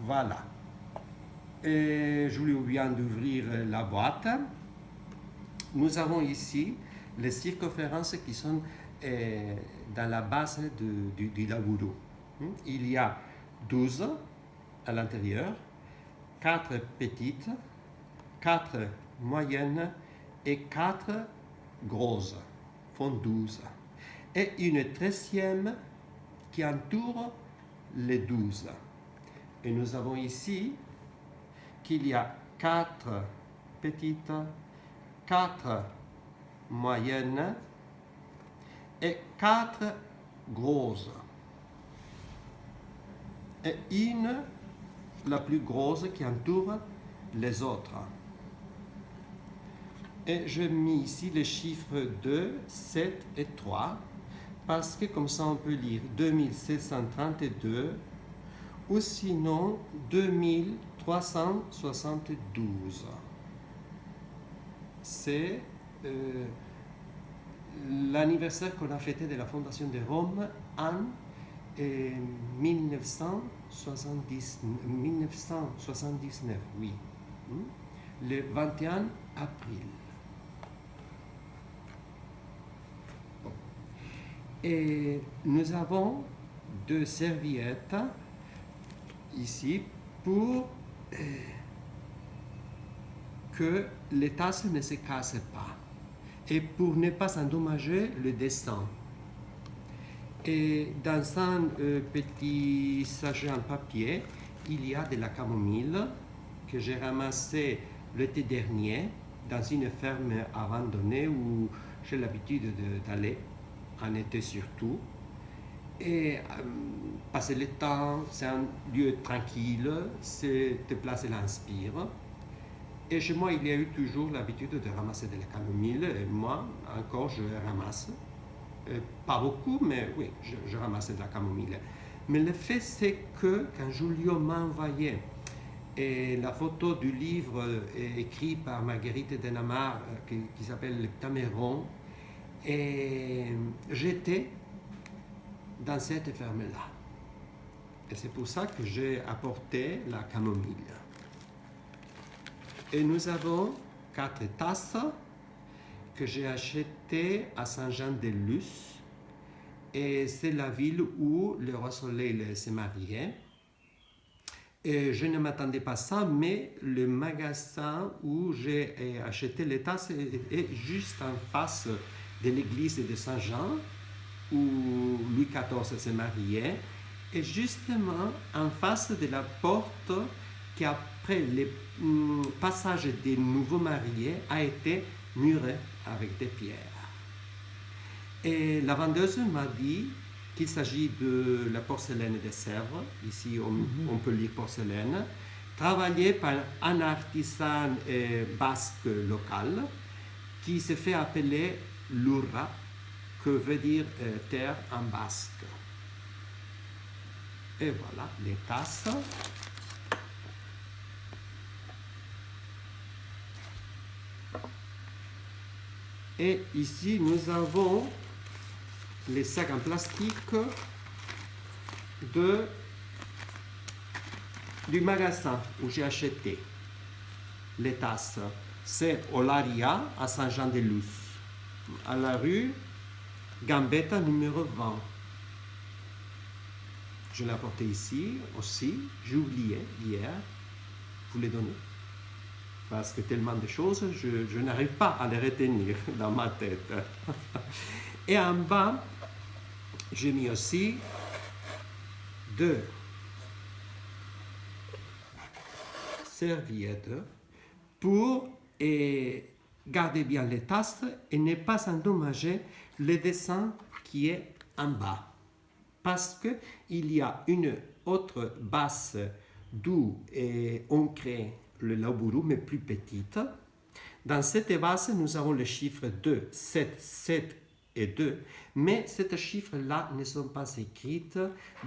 Voilà. Et je viens d'ouvrir la boîte. Nous avons ici les circonférences qui sont dans la base du laburu. Il y a 12 à l'intérieur, 4 petites, 4 moyennes et 4 grosses, font 12. Et une 13e qui entoure les 12. Et nous avons ici qu'il y a 4 petites, 4 moyennes et 4 grosses. Et une, la plus grosse, qui entoure les autres. Et je mis ici les chiffres 2, 7 et 3, parce que comme ça on peut lire 2732 ou sinon 2372. C'est l'anniversaire qu'on a fêté de la fondation de Rome en 1979, oui, le 21 avril. Et nous avons 2 serviettes ici pour que les tasses ne se cassent pas et pour ne pas endommager le dessin. Et dans un petit sachet en papier, il y a de la camomille que j'ai ramassé l'été dernier dans une ferme abandonnée où j'ai l'habitude d'aller, en été surtout. Et passer le temps, c'est un lieu tranquille, cette place l'inspire. Et chez moi, il y a eu toujours l'habitude de ramasser de la camomille, et moi, encore, je ramasse. Pas beaucoup, mais oui, je ramasse de la camomille. Mais le fait, c'est que quand Julio m'a envoyé la photo du livre écrit par Marguerite de Namar qui s'appelle Le Tameron, et j'étais dans cette ferme-là. Et c'est pour ça que j'ai apporté la camomille. Et nous avons 4 tasses que j'ai achetées à Saint-Jean-de-Luz. Et c'est la ville où le roi Soleil s'est marié. Et je ne m'attendais pas à ça, mais le magasin où j'ai acheté les tasses est juste en face de l'église de Saint-Jean, où Louis XIV s'est marié, et justement en face de la porte qui, après le passage des nouveaux mariés, a été murée avec des pierres. Et la vendeuse m'a dit qu'il s'agit de la porcelaine de Sèvres, ici on peut lire porcelaine, travaillée par un artisan basque local qui se fait appeler Lurra, que veut dire terre en basque. Et voilà les tasses. Et ici nous avons les sacs en plastique du magasin où j'ai acheté les tasses. C'est Olaria à Saint-Jean-de-Luz, à la rue Gambetta numéro 20. Je l'ai apporté ici aussi. J'ai oublié hier vous les donner. Parce que tellement de choses, je n'arrive pas à les retenir dans ma tête. Et en bas, j'ai mis aussi 2 serviettes pour garder bien les tasses et ne pas endommager le dessin qui est en bas. Parce qu'il y a une autre base d'où on crée le laburu, mais plus petite. Dans cette base, nous avons les chiffres 2, 7, 7 et 2, mais ces chiffres-là ne sont pas écrits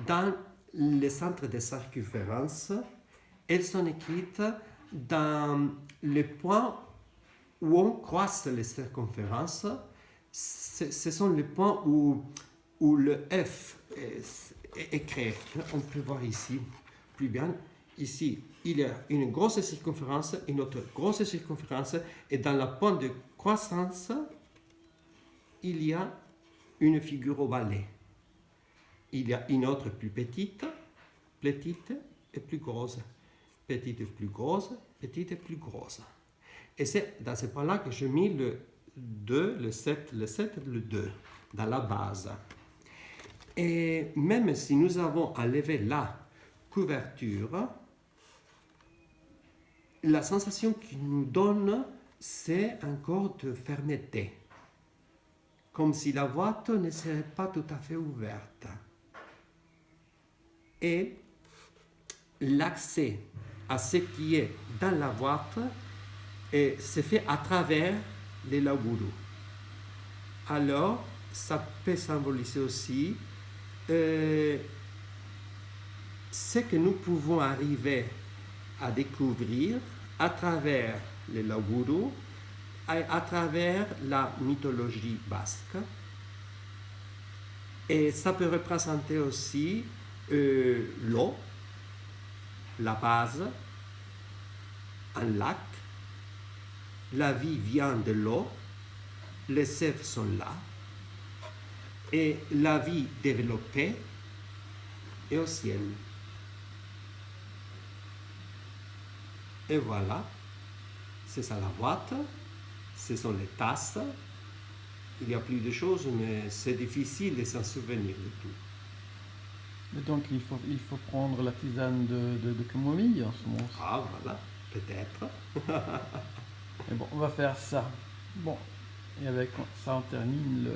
dans les centres de circonférence. Elles sont écrites dans les points où on croise les circonférences. Ce sont les points où le F est créé. On peut voir ici plus bien. ici, il y a une grosse circonférence, une autre grosse circonférence, et dans la pointe de croissance, il y a une figure ovale. Il y a une autre plus petite et plus grosse. Petite et plus grosse, petite et plus grosse. Et c'est dans ce point-là que j'ai mis le 2, le 7 et le 2 dans la base. Et même si nous avons enlevé la couverture, la sensation qu'il nous donne, c'est encore de fermeté. Comme si la boîte ne serait pas tout à fait ouverte. Et l'accès à ce qui est dans la boîte se fait à travers les labourous. Alors, ça peut symboliser aussi ce que nous pouvons arriver à découvrir à travers les labourous, à travers la mythologie basque. Et ça peut représenter aussi l'eau, la base, un lac. La vie vient de l'eau, les sèves sont là, et la vie développée est au ciel. Et voilà, c'est ça la boîte, ce sont les tasses. Il y a plus de choses, mais c'est difficile de s'en souvenir de tout. Et donc il faut prendre la tisane de camomille en ce moment. Ah voilà, peut-être. Mais bon, on va faire ça. Bon, et avec ça on termine le